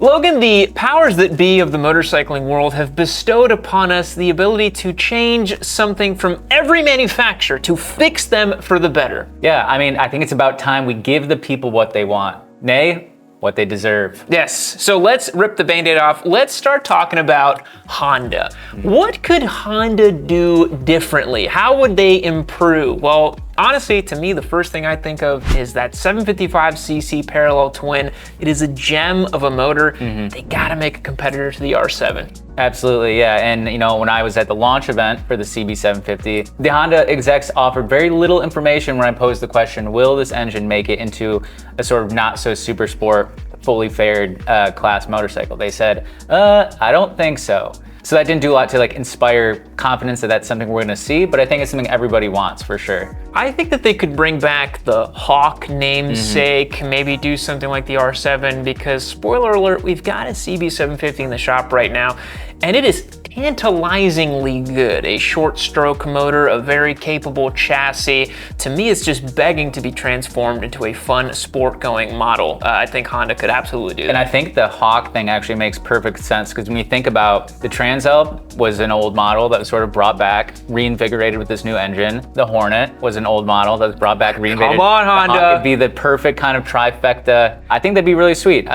Logan, the powers that be of the motorcycling world have bestowed upon us the ability to change something from every manufacturer to fix them for the better. Yeah, I mean, I think it's about time we give the people what they want. Nay, what they deserve. Yes, so let's rip the Band-Aid off. Let's start talking about Honda. What could Honda do differently? How would they improve? Well, honestly, to me, the first thing I think of is that 755cc parallel twin. It is a gem of a motor. They gotta make a competitor to the R7. Absolutely, yeah. And you know, when I was at the launch event for the CB750, the Honda execs offered very little information when I posed the question, will this engine make it into a sort of not so super sport, fully fared class motorcycle? They said, I don't think so. So that didn't do a lot to like inspire confidence that that's something we're gonna see, but I think it's something everybody wants for sure. I think that they could bring back the Hawk namesake, maybe do something like the R7, because spoiler alert, we've got a CB750 in the shop right now, and it is tantalizingly good. A short stroke motor, a very capable chassis. To me, it's just begging to be transformed into a fun sport going model. I think Honda could absolutely do that. And I think the Hawk thing actually makes perfect sense, because when you think about the Transalp was an old model that was sort of brought back, reinvigorated with this new engine. The Hornet was an old model that was brought back, reinvigorated. Come on, Honda. The Hawk would be the perfect kind of trifecta. I think that'd be really sweet.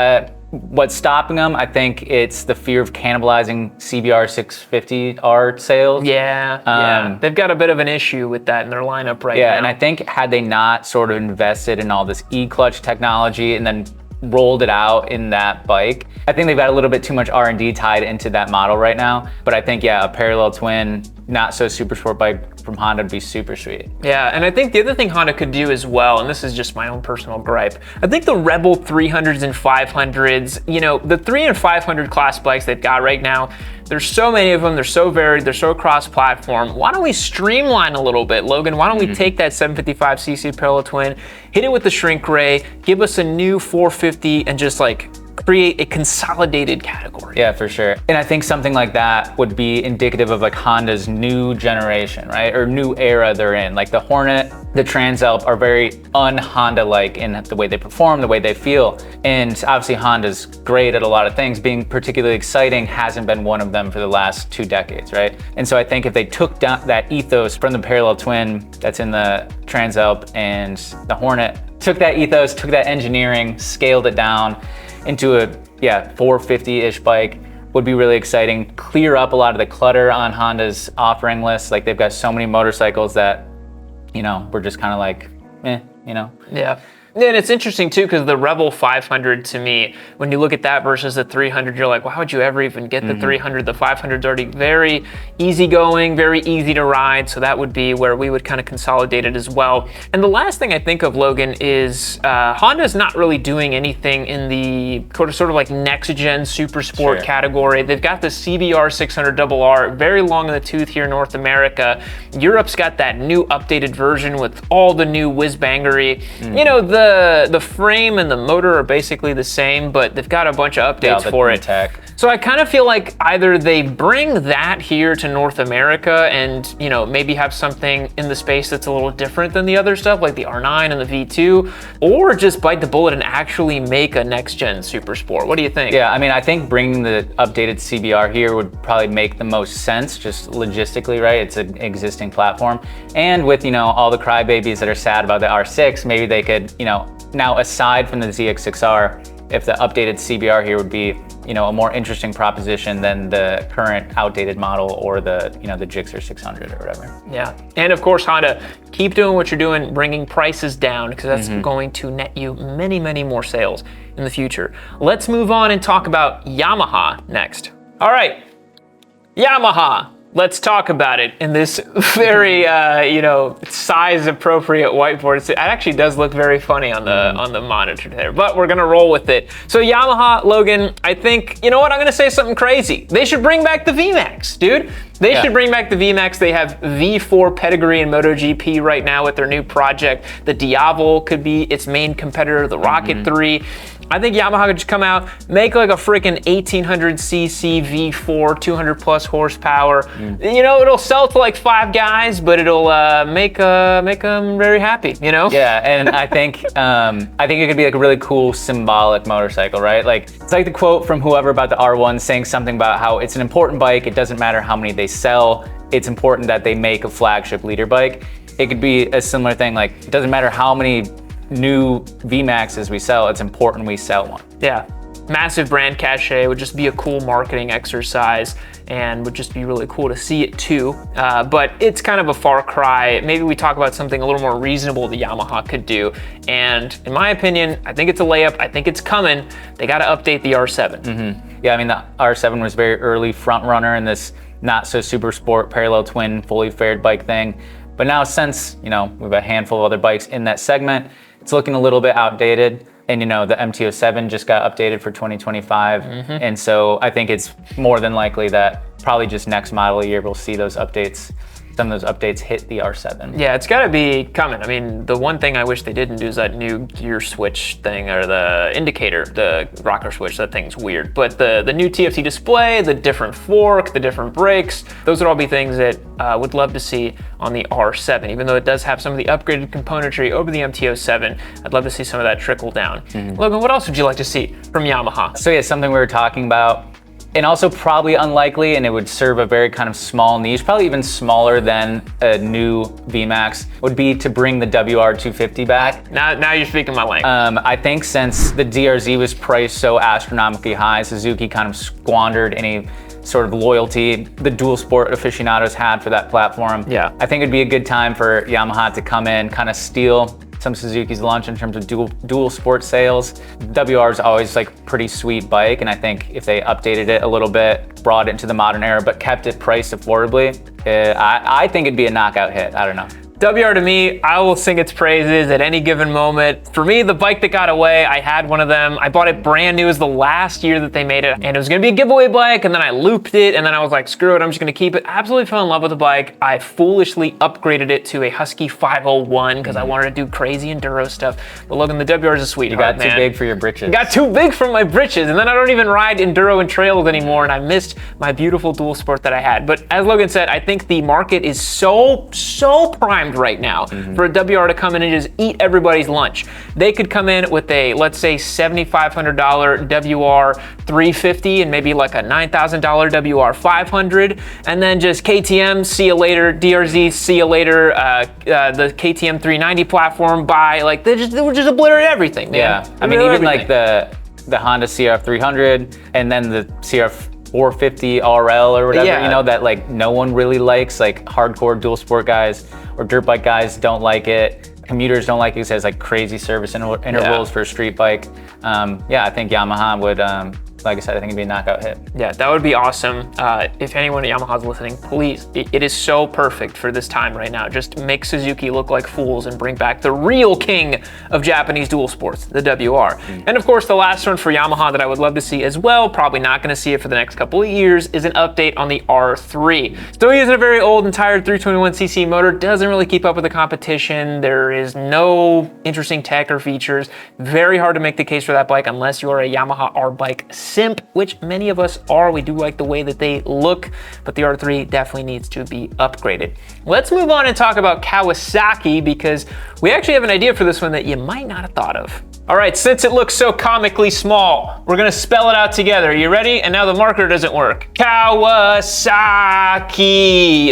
What's stopping them? I think it's the fear of cannibalizing CBR 650R sales. Yeah, they've got a bit of an issue with that in their lineup right now. Yeah, and I think had they not sort of invested in all this e-clutch technology and then rolled it out in that bike, I think they've got a little bit too much R&D tied into that model right now. But I think, yeah, a parallel twin, not so super sport bike from Honda would be super sweet. Yeah, and I think the other thing Honda could do as well, and this is just my own personal gripe, I think the Rebel 300s and 500s, you know, the 3 and 500 class bikes they've got right now, there's so many of them, they're so varied, they're so cross-platform. Why don't we streamline a little bit, Logan? Why don't we take that 755cc parallel twin, hit it with the shrink ray, give us a new 450, and just like create a consolidated category. Yeah, for sure. And I think something like that would be indicative of like Honda's new generation, right? Or new era they're in. Like the Hornet, the Transalp are very un-Honda-like in the way they perform, the way they feel. And obviously Honda's great at a lot of things. Being particularly exciting hasn't been one of them for the last 2 decades, right? And so I think if they took down that ethos from the parallel twin that's in the Transalp and the Hornet, took that ethos, took that engineering, scaled it down into a 450-ish bike, would be really exciting. Clear up a lot of the clutter on Honda's offering list. Like they've got so many motorcycles that, you know, we're just kind of like, you know. Yeah. And it's interesting too, because the Rebel 500 to me, when you look at that versus the 300, you're like, why would you ever even get the 300? The 500's already very easygoing, very easy to ride. So that would be where we would kind of consolidate it as well. And the last thing I think of, Logan, is Honda's not really doing anything in the sort of like next gen super sport category. They've got the CBR 600RR, very long in the tooth here in North America. Europe's got that new updated version with all the new whiz-bangery. You know, the frame and the motor are basically the same, but they've got a bunch of updates for it. Tech. So I kind of feel like either they bring that here to North America and, you know, maybe have something in the space that's a little different than the other stuff, like the R9 and the V2, or just bite the bullet and actually make a next-gen super sport. What do you think? Yeah, I mean, I think bringing the updated CBR here would probably make the most sense, just logistically, right? It's an existing platform. And with, you know, all the crybabies that are sad about the R6, maybe they could, you know, now aside from the ZX6R, if the updated CBR here would be, you know, a more interesting proposition than the current outdated model or the, you know, the Gixxer 600 or whatever. Yeah, and of course, Honda, keep doing what you're doing, bringing prices down, because that's going to net you many, many more sales in the future. Let's move on and talk about Yamaha next. All right, Yamaha. Let's talk about it in this very, you know, size-appropriate whiteboard. It actually does look very funny on the monitor there, but we're gonna roll with it. So Yamaha, Logan, I think, you know what, I'm gonna say something crazy. They should bring back the VMAX, dude. They should bring back the VMAX. They have V4 pedigree in MotoGP right now with their new project. The Diavel could be its main competitor, the Rocket 3. I think Yamaha could just come out, make like a freaking 1800cc V4, 200 plus horsepower. You know, it'll sell to like 5 guys, but it'll make them very happy, you know? Yeah, and I think it could be like a really cool symbolic motorcycle, right? Like, it's like the quote from whoever about the R1 saying something about how it's an important bike. It doesn't matter how many they sell. It's important that they make a flagship leader bike. It could be a similar thing. Like, it doesn't matter how many new VMAXs we sell, it's important we sell one. Yeah, massive brand cachet, would just be a cool marketing exercise and would just be really cool to see it too. But it's kind of a far cry. Maybe we talk about something a little more reasonable the Yamaha could do. And in my opinion, I think it's a layup. I think it's coming. They got to update the R7. Yeah, I mean, the R7 was very early front runner in this not so super sport parallel twin fully faired bike thing. But now since, you know, we have a handful of other bikes in that segment, it's looking a little bit outdated. And you know, the MT-07 just got updated for 2025. And so I think it's more than likely that probably just next model year we'll see those updates. Some of those updates hit the R7. Yeah, it's got to be coming. I mean, the one thing I wish they didn't do is that new gear switch thing, or the indicator, the rocker switch. That thing's weird. But the new TFT display, the different fork, the different brakes, those would all be things that would love to see on the R7. Even though it does have some of the upgraded componentry over the MT-07, I'd love to see some of that trickle down. Logan, what else would you like to see from Yamaha? So yeah, something we were talking about, and also probably unlikely, and it would serve a very kind of small niche, probably even smaller than a new VMAX, would be to bring the WR250 back. Now you're speaking my language. I think since the DRZ was priced so astronomically high, Suzuki kind of squandered any sort of loyalty the dual sport aficionados had for that platform. Yeah. I think it'd be a good time for Yamaha to come in, kind of steal some Suzuki's lunch in terms of dual sport sales. WR is always like pretty sweet bike, and I think if they updated it a little bit, brought it into the modern era, but kept it priced affordably, I think it'd be a knockout hit. I don't know. WR to me, I will sing its praises at any given moment. For me, the bike that got away, I had one of them. I bought it brand new. It was the last year that they made it, and it was gonna be a giveaway bike, and then I looped it, and then I was like, screw it, I'm just gonna keep it. Absolutely fell in love with the bike. I foolishly upgraded it to a Husky 501 because I wanted to do crazy enduro stuff. But Logan, the WR is a sweetheart, man. You got too big for your britches. Got too big for my britches, and then I don't even ride enduro and trails anymore, and I missed my beautiful dual sport that I had. But as Logan said, I think the market is so primed right now for a WR to come in and just eat everybody's lunch. They could come in with a, let's say, $7,500 WR 350 and maybe like a $9,000 WR 500, and then just KTM, see you later, DRZ, see you later, the KTM 390 platform, buy, like, they would just obliterate everything, man. Yeah, I mean, even like the Honda CR 300 and then the CR 450 RL or whatever, you know, that like no one really likes, like hardcore dual sport guys or dirt bike guys don't like it. Commuters don't like it because it has like crazy service intervals for a street bike. Yeah, I think Yamaha would, like I said, I think it'd be a knockout hit. Yeah, that would be awesome. If anyone at Yamaha's listening, please, it is so perfect for this time right now. Just make Suzuki look like fools and bring back the real king of Japanese dual sports, the WR. And of course, the last one for Yamaha that I would love to see as well, probably not gonna see it for the next couple of years, is an update on the R3. Still using a very old and tired 321cc motor, doesn't really keep up with the competition. There is no interesting tech or features. Very hard to make the case for that bike unless you are a Yamaha R bike simp, which many of us are. We do like the way that they look, but the R3 definitely needs to be upgraded. Let's move on and talk about Kawasaki, because we actually have an idea for this one that you might not have thought of. All right, since it looks so comically small, we're gonna spell it out together. You ready? And now the marker doesn't work. Kawasaki,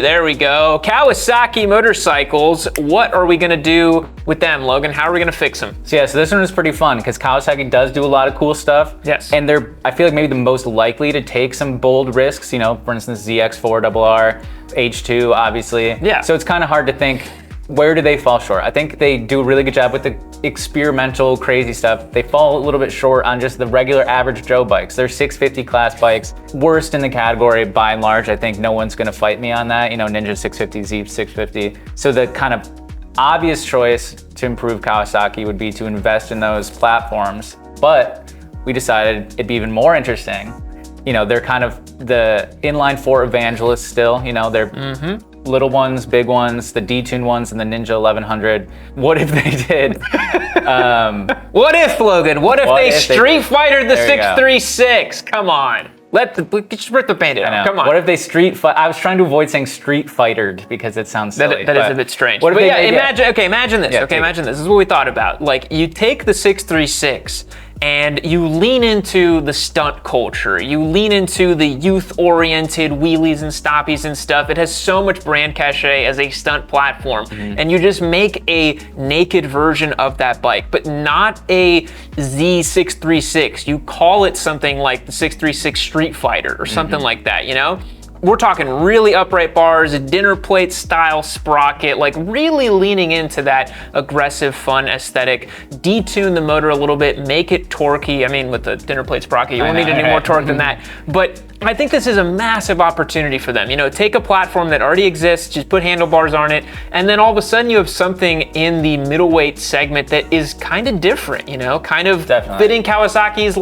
there we go. Kawasaki motorcycles, what are we gonna do with them, Logan? How are we gonna fix them? So yeah, so this one is pretty fun because Kawasaki does do a lot of cool stuff. Yes. And they're, I feel like, maybe the most likely to take some bold risks, you know, for instance, ZX4RR, H2, obviously. Yeah. So it's kind of hard to think, where do they fall short? I think they do a really good job with the experimental, crazy stuff. They fall a little bit short on just the regular average Joe bikes. They're 650 class bikes, worst in the category by and large. I think no one's gonna fight me on that. You know, Ninja 650, Z 650. So the kind of obvious choice to improve Kawasaki would be to invest in those platforms. But we decided it'd be even more interesting they're kind of the inline four evangelists still. They're little ones, big ones, the detuned ones, and the Ninja 1100. What if they did? What if, Logan? What if they Street Fighter the 636? Come on. Just rip the Bandit out. Come on. What if they I was trying to avoid saying Street Fightered because it sounds silly. That is a bit strange. What if imagine this. Imagine this. This is what we thought about. Like, you take the 636 and you lean into the stunt culture. You lean into the youth-oriented wheelies and stoppies and stuff. It has so much brand cachet as a stunt platform. And you just make a naked version of that bike, but not a Z636. You call it something like the 636 Street Fighter or something like that, We're talking really upright bars, a dinner plate style sprocket, like really leaning into that aggressive, fun aesthetic. Detune the motor a little bit, make it torquey. I mean, with the dinner plate sprocket, you won't need any more torque than that. But I think this is a massive opportunity for them. Take a platform that already exists, just put handlebars on it, and then all of a sudden you have something in the middleweight segment that is kind of different, kind of fitting Kawasaki's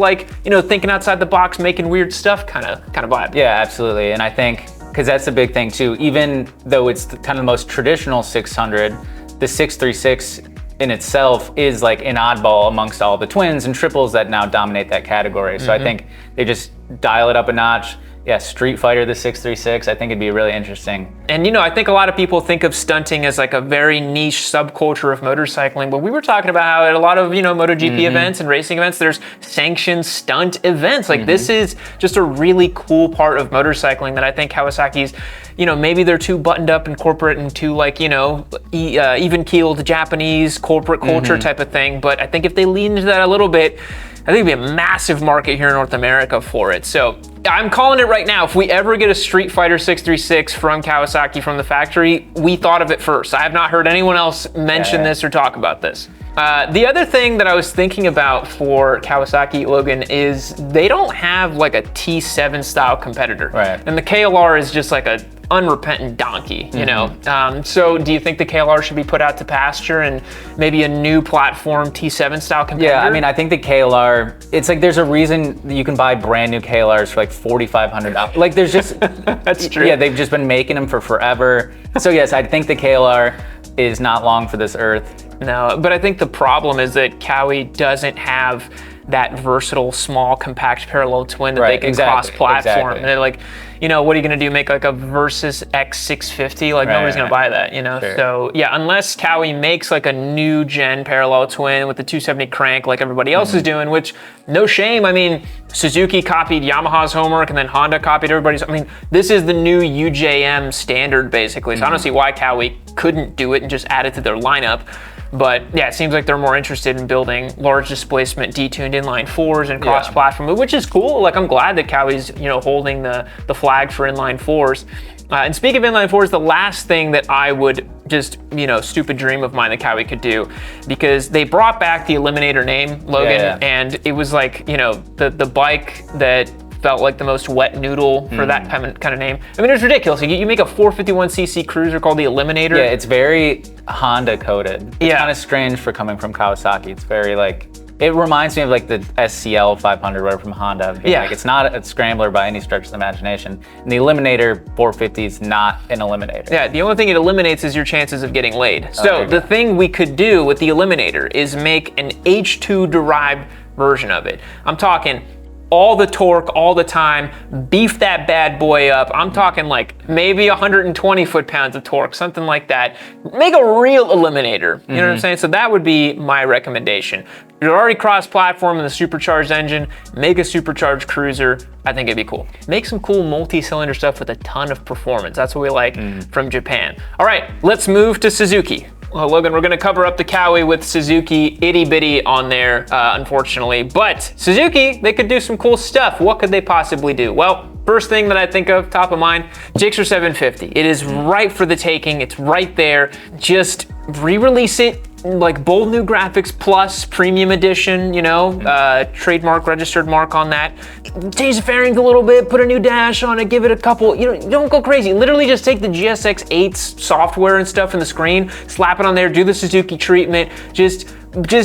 thinking outside the box, making weird stuff kind of vibe. Yeah, absolutely. And I think because that's the big thing too, even though it's kind of the most traditional 600, the 636 in itself is like an oddball amongst all the twins and triples that now dominate that category. So I think they just dial it up a notch. Yeah, Street Fighter the 636, I think it'd be really interesting. And I think a lot of people think of stunting as like a very niche subculture of motorcycling, but we were talking about how at a lot of, MotoGP events and racing events, there's sanctioned stunt events. Like this is just a really cool part of motorcycling that I think Kawasaki's, maybe they're too buttoned up and corporate and too even-keeled Japanese corporate culture type of thing. But I think if they lean into that a little bit, I think it'd be a massive market here in North America for it. So I'm calling it right now. If we ever get a Street Fighter 636 from Kawasaki from the factory, we thought of it first. I have not heard anyone else mention this or talk about this. The other thing that I was thinking about for Kawasaki, Logan, is they don't have like a T7 style competitor. Right. And the KLR is just like a unrepentant donkey, So do you think the KLR should be put out to pasture and maybe a new platform T7 style competitor? Yeah, I mean, I think the KLR, it's like there's a reason that you can buy brand new KLRs for like $4,500. Like there's just... That's true. Yeah, they've just been making them for forever. So yes, I think the KLR is not long for this earth. No, but I think the problem is that Kawi doesn't have that versatile, small, compact parallel twin that they can cross-platform. And they're like, what are you going to do? Make like a Versys X650? Like nobody's going to buy that, Sure. So yeah, unless Kawi makes like a new gen parallel twin with the 270 crank like everybody else is doing, which no shame. I mean, Suzuki copied Yamaha's homework and then Honda copied everybody's. I mean, this is the new UJM standard basically. So I don't see why Kawi couldn't do it and just add it to their lineup. But yeah, it seems like they're more interested in building large displacement detuned inline fours and cross-platform, which is cool. Like I'm glad that Kawi's holding the flag for inline fours. And speaking of inline fours, the last thing that I would just stupid dream of mine that Kawi could do, because they brought back the Eliminator name, Logan, and it was like the bike that felt like the most wet noodle for that kind of name. I mean, it's ridiculous. You make a 451cc cruiser called the Eliminator. Yeah, it's very Honda coded. It's kind of strange for coming from Kawasaki. It's very like, it reminds me of like the SCL 500 whatever from Honda. Yeah. Like, it's not a scrambler by any stretch of the imagination. And the Eliminator 450 is not an Eliminator. Yeah, the only thing it eliminates is your chances of getting laid. So the thing we could do with the Eliminator is make an H2 derived version of it. I'm talking all the torque, all the time, beef that bad boy up. I'm talking like maybe 120 foot-pounds of torque, something like that. Make a real Eliminator, you know what I'm saying? So that would be my recommendation. You're already cross-platform in the supercharged engine, make a supercharged cruiser. I think it'd be cool. Make some cool multi-cylinder stuff with a ton of performance. That's what we like from Japan. All right, let's move to Suzuki. Well, Logan, we're gonna cover up the Kawi with Suzuki itty bitty on there, unfortunately. But Suzuki, they could do some cool stuff. What could they possibly do? Well, first thing that I think of, top of mind, Gixxer 750. It is right for the taking. It's right there. Just re-release it, like bold new graphics plus premium edition, trademark registered mark on that. Change the fairings a little bit, put a new dash on it, give it a couple, don't go crazy. Literally just take the GSX 8's software and stuff in the screen, slap it on there, do the Suzuki treatment, just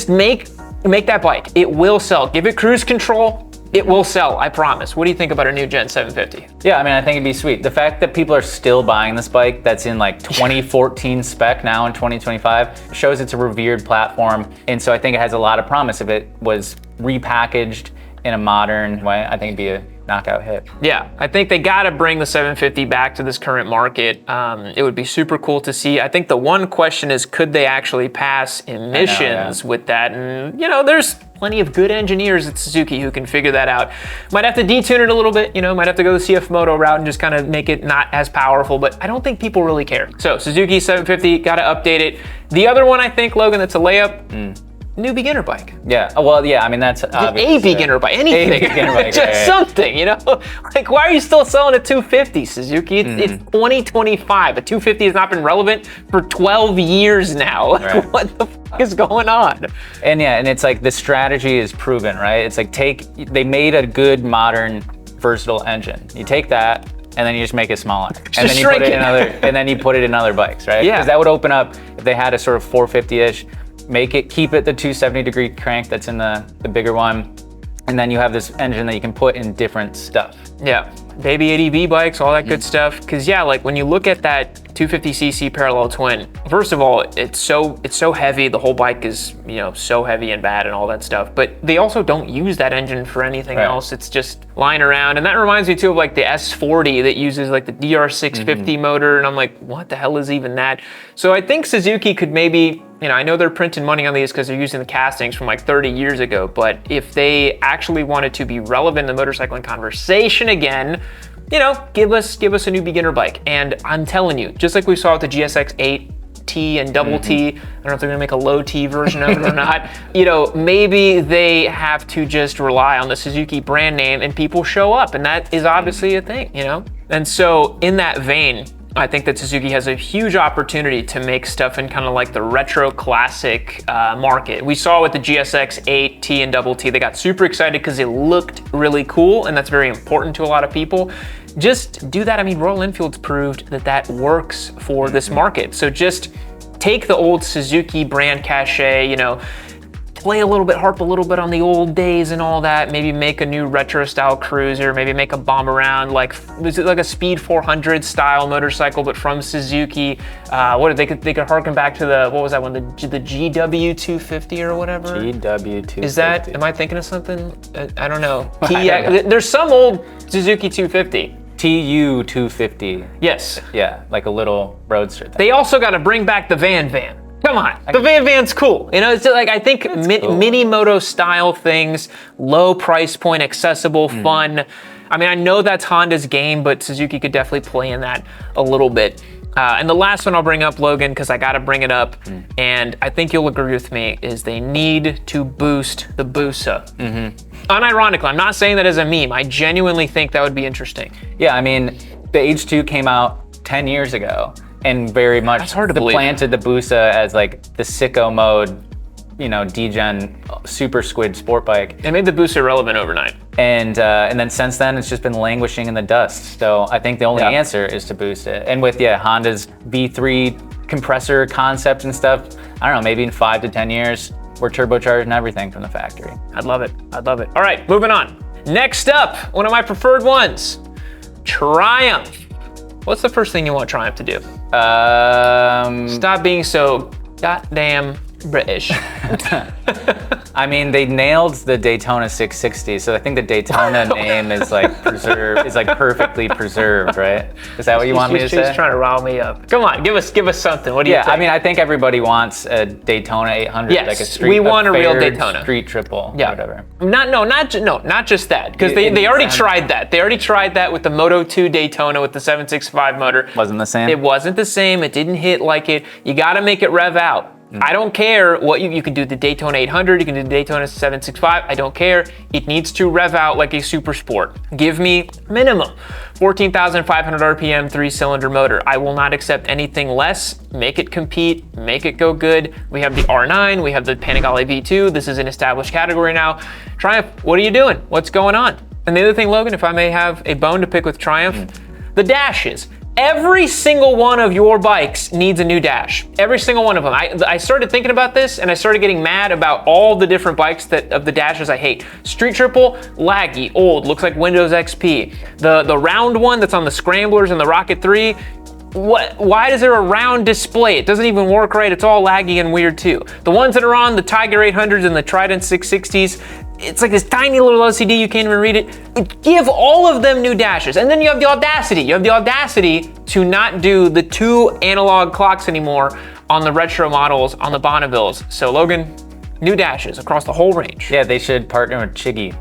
make that bike. It will sell. Give it cruise control, It will sell, I promise. What do you think about a new Gen 750? Yeah, I mean, I think it'd be sweet. The fact that people are still buying this bike that's in like 2014 spec now in 2025 shows it's a revered platform. And so I think it has a lot of promise. If it was repackaged in a modern way, I think it'd be a knockout hit. Yeah, I think they got to bring the 750 back to this current market. It would be super cool to see. I think the one question is, could they actually pass emissions with that? And, you know, there's plenty of good engineers at Suzuki who can figure that out. Might have to detune it a little bit, you know, might have to go the CF Moto route and just kind of make it not as powerful, but I don't think people really care. So Suzuki 750, got to update it. The other one, I think, Logan, that's a layup, new beginner bike. Yeah, well, yeah, I mean, that's a beginner bike, anything. A beginner bike, just something, you know? Like, why are you still selling a 250, Suzuki? It's 2025. A 250 has not been relevant for 12 years now. Like, what the fuck is going on? And yeah, and it's like the strategy is proven, right? It's like they made a good, modern, versatile engine. You take that, and then you just make it smaller. And then you put it in other bikes, right? Yeah. Because that would open up, if they had a sort of 450-ish, keep it the 270-degree crank that's in the bigger one, and then you have this engine that you can put in different stuff. Yeah, baby ADV bikes, all that good stuff. Because yeah, like when you look at that 250cc parallel twin, first of all, it's so heavy. The whole bike is, you know, so heavy and bad and all that stuff. But they also don't use that engine for anything else. It's just lying around. And that reminds me too of like the S40 that uses like the DR650 motor. And I'm like, what the hell is even that? So I think Suzuki could maybe, you know, I know they're printing money on these because they're using the castings from like 30 years ago, but if they actually wanted to be relevant in the motorcycling conversation again, you know, give us a new beginner bike. And I'm telling you, just like we saw with the GSX 8 T and double T, I don't know if they're gonna make a low T version of it or not, you know, maybe they have to just rely on the Suzuki brand name and people show up, and that is obviously a thing, you know? And so in that vein, I think that Suzuki has a huge opportunity to make stuff in kind of like the retro classic market. We saw with the GSX 8 T and double T, they got super excited because it looked really cool, and that's very important to a lot of people. Just do that. I mean, Royal Enfield's proved that that works for this market. So just take the old Suzuki brand cachet, you know, play a little bit, harp a little bit on the old days and all that, maybe make a new retro style cruiser, maybe make a bomb around, like, is it like a Speed 400 style motorcycle, but from Suzuki? They could harken back to the, what was that one, the GW 250 or whatever? GW 250. Is that, am I thinking of something? I don't know. There's some old Suzuki 250. TU 250. Yes. Yeah, like a little roadster thing. They also got to bring back the Van. Come on, the Van's cool. You know, it's like, I think cool. mini moto style things, low price point, accessible, fun. I mean, I know that's Honda's game, but Suzuki could definitely play in that a little bit. And the last one I'll bring up, Logan, because I got to bring it up, and I think you'll agree with me, is they need to boost the Busa. Unironically, I'm not saying that as a meme. I genuinely think that would be interesting. Yeah, I mean, the H2 came out 10 years ago. And very much planted the Busa as like the sicko mode, you know, D-Gen super squid sport bike. It made the Busa irrelevant overnight. And then since then, it's just been languishing in the dust. So I think the only answer is to boost it. And with, Honda's V3 compressor concept and stuff, I don't know, maybe in 5 to 10 years, we're turbocharging everything from the factory. I'd love it. All right, moving on. Next up, one of my preferred ones, Triumph. What's the first thing you want Triumph to do? Stop being so goddamn British. I mean, they nailed the Daytona 660, so I think the Daytona name is like preserved, is like perfectly preserved, right? Is that what you want me to say? She's trying to rile me up. Come on, give us something. What do you think? I mean, I think everybody wants a Daytona 800, yes, like a street. We want a real Daytona. Street triple, whatever. Not just that, because they already tried that. They already tried that with the Moto 2 Daytona with the 765 motor. Wasn't the same. It wasn't the same. It didn't hit like it. You got to make it rev out. I don't care what you can do the Daytona 800, you can do the Daytona 765, I don't care. It needs to rev out like a super sport. Give me minimum 14,500 RPM 3-cylinder motor. I will not accept anything less. Make it compete, make it go good. We have the R9, we have the Panigale V2. This is an established category now. Triumph, what are you doing? What's going on? And the other thing, Logan, if I may have a bone to pick with Triumph, the dashes. Every single one of your bikes needs a new dash. Every single one of them. I started thinking about this and I started getting mad about all the different bikes of the dashes I hate. Street Triple, laggy, old, looks like Windows XP. The round one that's on the Scramblers and the Rocket 3, why is there a round display? It doesn't even work right. It's all laggy and weird too. The ones that are on the Tiger 800s and the Trident 660s, it's like this tiny little LCD, you can't even read it. Give all of them new dashes. And then you have the audacity. You have the audacity to not do the 2 analog clocks anymore on the retro models, on the Bonnevilles. So Logan, new dashes across the whole range. Yeah, they should partner with Chiggy.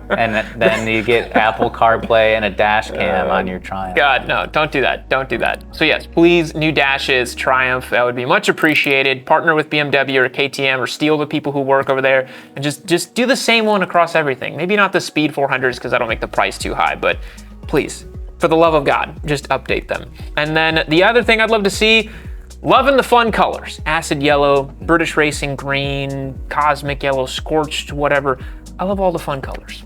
And then you get Apple CarPlay and a dash cam on your Triumph. God, no, don't do that. Don't do that. So yes, please, new dashes, Triumph, that would be much appreciated. Partner with BMW or KTM or steal the people who work over there and just do the same one across everything. Maybe not the Speed 400s because that'll make the price too high, but please, for the love of God, just update them. And then the other thing I'd love to see, loving the fun colors. Acid yellow, British Racing green, cosmic yellow, scorched, whatever. I love all the fun colors.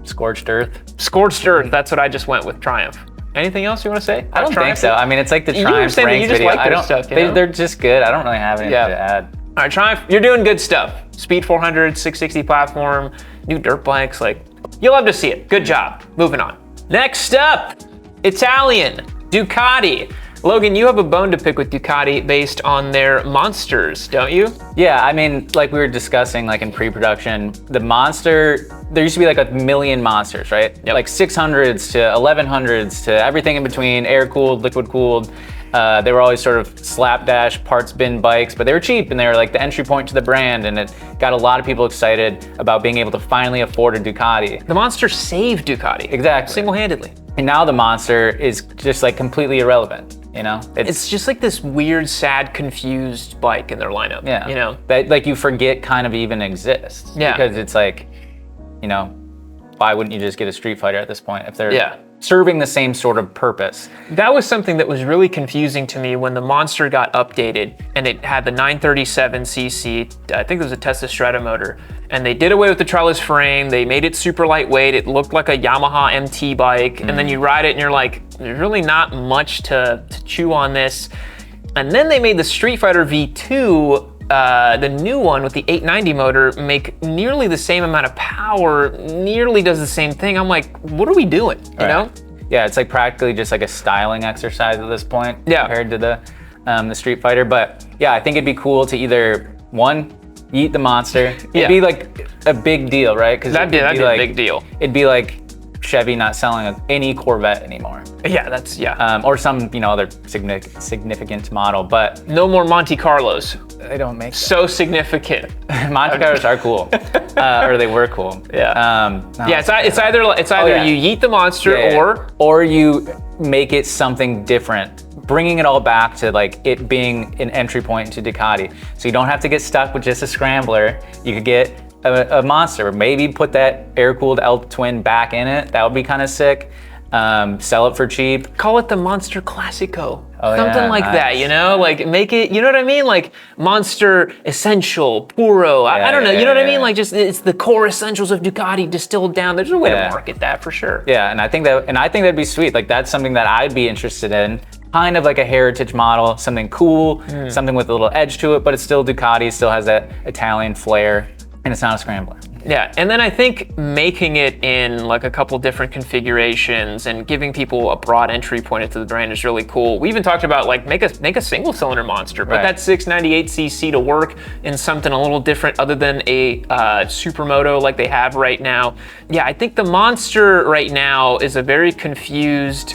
Scorched Earth. Scorched Earth, that's what I just went with, Triumph. Anything else you want to say? I don't think so. I mean, it's like the You were Triumph saying that you ranks just video. like their stuff, you know? They're just good. I don't really have anything to add. All right, Triumph, you're doing good stuff. Speed 400, 660 platform, new dirt bikes, like, you'll love to see it. Good job. Moving on. Next up, Italian, Ducati. Logan, you have a bone to pick with Ducati based on their monsters, don't you? Yeah, I mean, like we were discussing, like in pre-production, the Monster, there used to be like a million Monsters, right? Yep. Like 600s to 1100s to everything in between, air-cooled, liquid-cooled. They were always sort of slapdash parts bin bikes, but they were cheap and they were like the entry point to the brand, and it got a lot of people excited about being able to finally afford a Ducati. The Monster saved Ducati. Exactly. Single-handedly. And now the Monster is just like completely irrelevant. You know, it's just like this weird, sad, confused bike in their lineup. Yeah. You know, that like you forget kind of even exists. Yeah. Because it's like, you know, why wouldn't you just get a Street Fighter at this point if they're serving the same sort of purpose? That was something that was really confusing to me when the Monster got updated and it had the 937cc, I think it was a Tesla Strata motor, and they did away with the trellis frame, they made it super lightweight, it looked like a Yamaha MT bike, and then you ride it and you're like, there's really not much to chew on this. And then they made the Street Fighter V2, the new one with the 890 motor, make nearly the same amount of power, nearly does the same thing. I'm like, what are we doing, you know? Yeah, it's like practically just like a styling exercise at this point compared to the Street Fighter. But yeah, I think it'd be cool to either, one, eat the Monster. It'd be like a big deal, right? Because that'd be like, a big deal. It'd be like Chevy not selling any Corvette anymore. Yeah, that's, or some, you know, other significant model, but no more Monte Carlos. They don't make so significant. Monte Carlos are cool, or they were cool. Yeah. It's either you yeet the Monster or you make it something different, bringing it all back to like it being an entry point into Ducati. So you don't have to get stuck with just a Scrambler. You could get a Monster, maybe put that air-cooled L-twin back in it. That would be kind of sick. Sell it for cheap. Call it the Monster Classico. Something like that, you know? Like make it, you know what I mean? Like Monster Essential, Puro. I don't know, you know what I mean? Like just, it's the core essentials of Ducati distilled down. There's a way to market that for sure. Yeah, and I think that'd be sweet. Like that's something that I'd be interested in. Kind of like a heritage model, something cool, something with a little edge to it, but it's still Ducati, still has that Italian flair, and it's not a Scrambler. Yeah, and then I think making it in like a couple different configurations and giving people a broad entry point into the brand is really cool. We even talked about like make a single cylinder Monster, put that 698cc to work in something a little different other than a Supermoto like they have right now. Yeah, I think the Monster right now is a very confused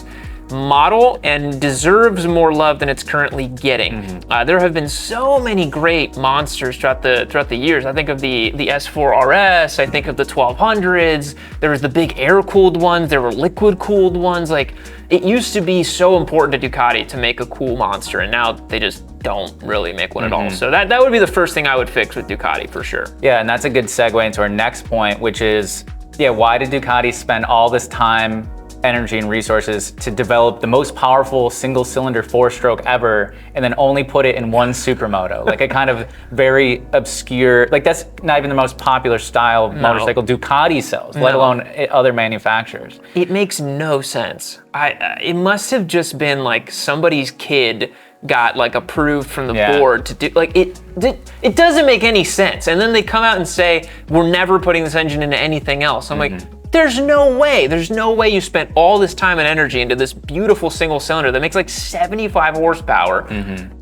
model and deserves more love than it's currently getting. There have been so many great Monsters throughout the years. I think of the S4 RS, I think of the 1200s, there was the big air-cooled ones, there were liquid-cooled ones. Like, it used to be so important to Ducati to make a cool Monster, and now they just don't really make one at all. So that would be the first thing I would fix with Ducati for sure. Yeah, and that's a good segue into our next point, which is, why did Ducati spend all this time energy and resources to develop the most powerful single cylinder 4-stroke ever and then only put it in one supermoto. Like a kind of very obscure, like that's not even the most popular style of motorcycle Ducati sells, let alone other manufacturers. It makes no sense. It must have just been like somebody's kid got like approved from the board to do, like it doesn't make any sense. And then they come out and say, we're never putting this engine into anything else. I'm like, there's no way you spent all this time and energy into this beautiful single cylinder that makes like 75 horsepower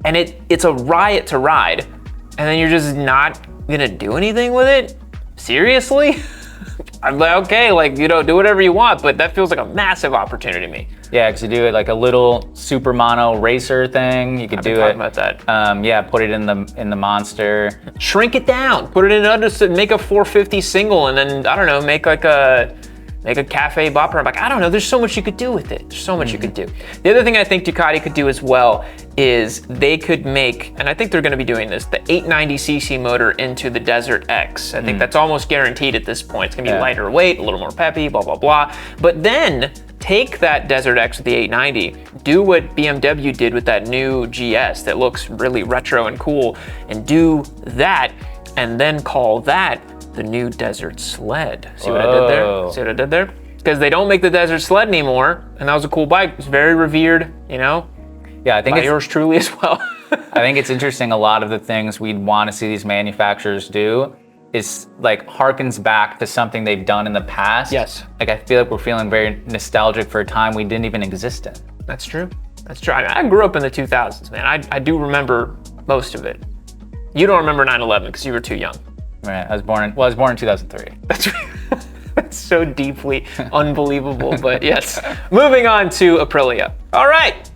and it's a riot to ride. And then you're just not gonna do anything with it? Seriously? I'm like, okay, like, you know, do whatever you want, but that feels like a massive opportunity to me. Yeah, because you do it like a little super mono racer thing. You could do it. About that. Yeah, put it in the Monster. Shrink it down. Put it in make a 450 single, and then I don't know, make a cafe bopper. Like, I don't know. There's so much you could do with it. There's so much you could do. The other thing I think Ducati could do as well is they could make, and I think they're going to be doing this, the 890cc motor into the Desert X. I think that's almost guaranteed at this point. It's going to be lighter weight, a little more peppy, blah, blah, blah. But then take that Desert X with the 890, do what BMW did with that new GS that looks really retro and cool, and do that, and then call that the new Desert Sled. See what I did there? See what I did there? Because they don't make the Desert Sled anymore, and that was a cool bike. It's very revered, you know? Yeah, I think by yours truly as well. I think it's interesting. A lot of the things we'd want to see these manufacturers do is like harkens back to something they've done in the past. Yes. Like I feel like we're feeling very nostalgic for a time we didn't even exist in. That's true. That's true. I grew up in the 2000s, man. I do remember most of it. You don't remember 9/11 because you were too young. Right. I was born in 2003. That's right. That's so deeply unbelievable, but yes. Moving on to Aprilia. All right.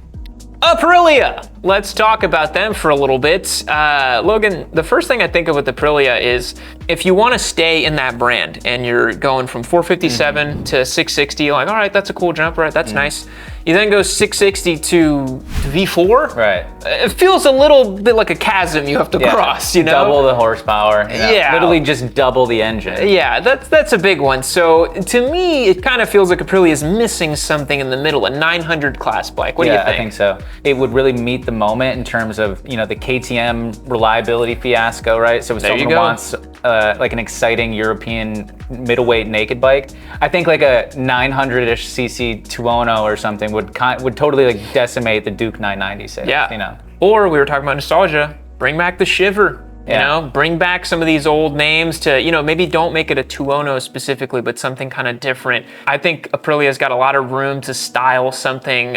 Aprilia! Let's talk about them for a little bit. Logan, the first thing I think of with Aprilia is if you want to stay in that brand and you're going from 457 to 660, you're like, all right, that's a cool jump, right? That's nice. You then go 660 to V4. Right. It feels a little bit like a chasm you have to cross, you know? Double the horsepower. Yeah. Literally just double the engine. Yeah, that's a big one. So to me, it kind of feels like Aprilia is missing something in the middle, a 900 class bike. What do you think? I think so. It would really meet the moment in terms of, you know, the KTM reliability fiasco, right? So if someone wants like an exciting European middleweight naked bike, I think like a 900-ish cc 210 or something would totally like decimate the Duke 990 sales. Yeah. You know. Or we were talking about nostalgia. Bring back the Shiver. You know, bring back some of these old names to, you know, maybe don't make it a 210 specifically, but something kind of different. I think Aprilia's got a lot of room to style something,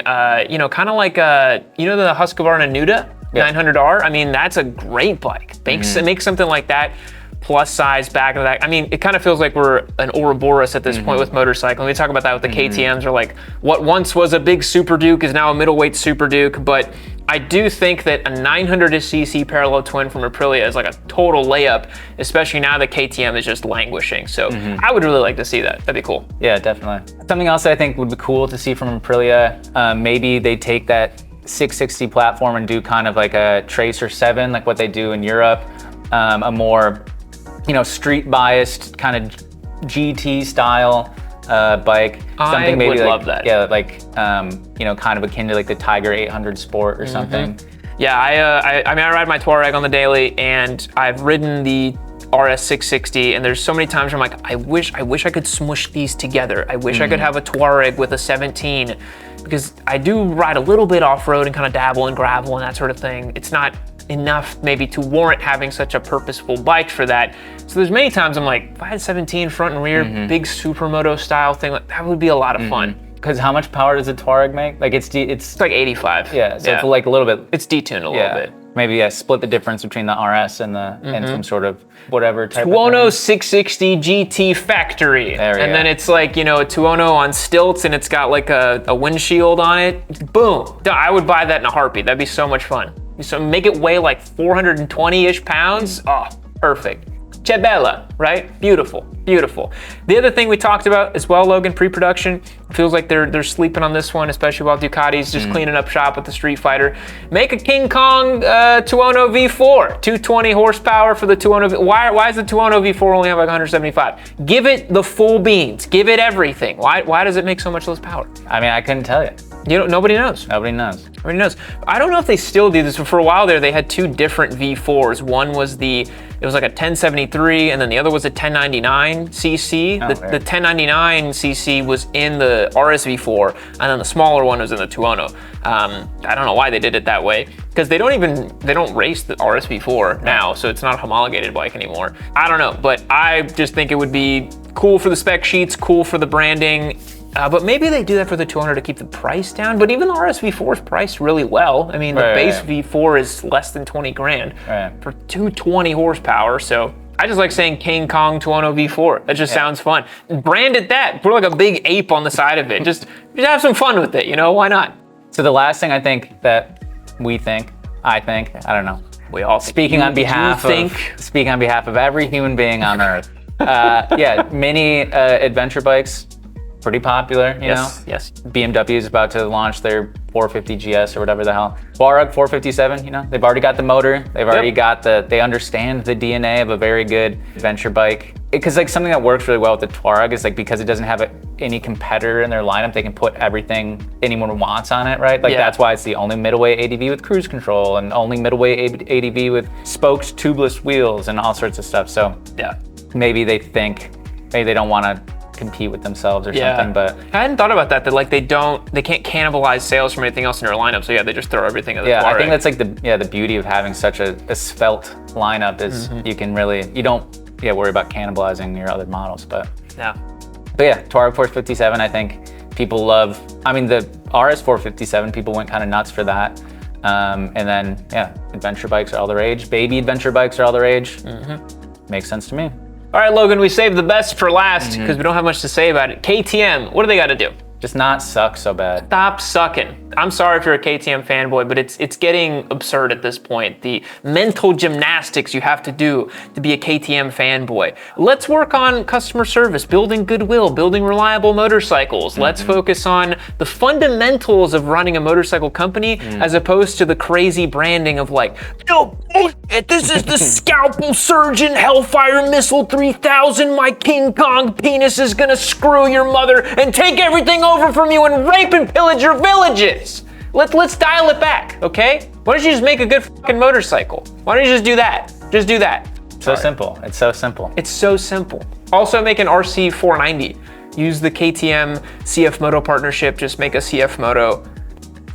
you know, kind of like, you know, the Husqvarna Nuda 900R. I mean, that's a great bike. Make something like that. Plus size back of that. I mean, it kind of feels like we're an Ouroboros at this point with motorcycling. We talk about that with the KTMs, or like what once was a big Super Duke is now a middleweight Super Duke. But I do think that a 900cc parallel twin from Aprilia is like a total layup, especially now that KTM is just languishing. So I would really like to see that. That'd be cool. Yeah, definitely. Something else I think would be cool to see from Aprilia, maybe they take that 660 platform and do kind of like a Tracer 7, like what they do in Europe, a more, you know, street biased kind of GT style bike. Something maybe would love that. Yeah, like you know, kind of akin to like the Tiger 800 Sport or something. Yeah, I mean, I ride my Touareg on the daily, and I've ridden the RS 660, and there's so many times where I'm like, I wish I could smush these together. I wish I could have a Touareg with a 17, because I do ride a little bit off-road and kind of dabble in gravel and that sort of thing. It's not enough maybe to warrant having such a purposeful bike for that. So there's many times I'm like, if I had 17 front and rear, big supermoto style thing, like that would be a lot of fun. Because how much power does a Touareg make? Like it's like 85. Yeah, so it's like a little bit. It's detuned a little bit. Maybe split the difference between the RS and the and some sort of whatever type. 210 660 GT factory, and then it's like, you know, a 210 on stilts, and it's got like a windshield on it. Boom! I would buy that in a heartbeat. That'd be so much fun. So make it weigh like 420-ish pounds. Oh, perfect. che bella, right? Beautiful, beautiful. The other thing we talked about as well, Logan, pre-production, feels like they're sleeping on this one, especially while Ducati's just cleaning up shop with the Street Fighter. Make a King Kong 210 V4, 220 horsepower for the 210. Why does the 210 V4 only have like 175? Give it the full beans. Give it everything. Why does it make so much less power? I mean, I couldn't tell you. Nobody knows. Nobody knows. Nobody knows. I don't know if they still do this, but for a while there, they had two different V4s. One was it was like a 1073, and then the other was a 1099 cc. The 1099 cc was in the RSV4, and then the smaller one was in the 210. I don't know why they did it that way, because they don't race the RSV4 now, so it's not a homologated bike anymore. I don't know, but I just think it would be cool for the spec sheets, cool for the branding. But maybe they do that for the 200 to keep the price down. But even the RSV4 is priced really well. I mean, the base V4 is less than 20 grand for 220 horsepower. So I just like saying King Kong 210 V4. That just sounds fun. Brand it that. Put like a big ape on the side of it. Just have some fun with it. Why not? So the last thing I think, I don't know. We all speaking on behalf of every human being on Earth. Mini adventure bikes. Pretty popular, you know? Yes. BMW is about to launch their 450 GS or whatever the hell. Touareg 457, they've already got the motor. They've already got they understand the DNA of a very good adventure bike. Because like something that works really well with the Touareg is like, because it doesn't have any competitor in their lineup, they can put everything anyone wants on it, right? Like that's why it's the only middleweight ADV with cruise control and only middleweight ADV with spoked tubeless wheels and all sorts of stuff. So maybe they don't want to compete with themselves or something, but I hadn't thought about that like they can't cannibalize sales from anything else in their lineup, so they just throw everything at the Touareg. I think that's like the beauty of having such a svelte lineup is you don't worry about cannibalizing your other models, but Touareg 457, I think people love. I mean, the RS 457, people went kind of nuts for that, and then adventure bikes are all the rage. Baby adventure bikes are all the rage. Makes sense to me. All right, Logan, we saved the best for last because we don't have much to say about it. KTM, what do they got to do? Just not suck so bad. Stop sucking. I'm sorry if you're a KTM fanboy, but it's getting absurd at this point. The mental gymnastics you have to do to be a KTM fanboy. Let's work on customer service, building goodwill, building reliable motorcycles. Let's focus on the fundamentals of running a motorcycle company as opposed to the crazy branding of like, this is the Scalpel Surgeon Hellfire Missile 3000. My King Kong penis is gonna screw your mother and take everything over from you and rape and pillage your villages. Let's dial it back, okay? Why don't you just make a good fucking motorcycle? Why don't you just do that? Just do that. So simple. It's so simple. It's so simple. Also make an RC 490. Use the KTM CF Moto partnership. Just make a CF Moto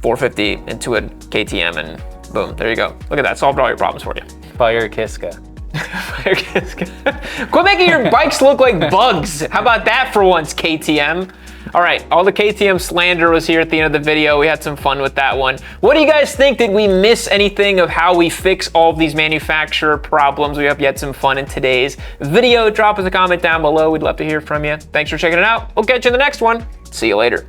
450 into a KTM and boom, there you go. Look at that, solved all your problems for you. Fire Kiska. Fire Kiska. Quit making your bikes look like bugs. How about that for once, KTM? All right, all the KTM slander was here at the end of the video. We had some fun with that one. What do you guys think? Did we miss anything of how we fix all of these manufacturer problems? We hope you had some fun in today's video. Drop us a comment down below. We'd love to hear from you. Thanks for checking it out. We'll catch you in the next one. See you later.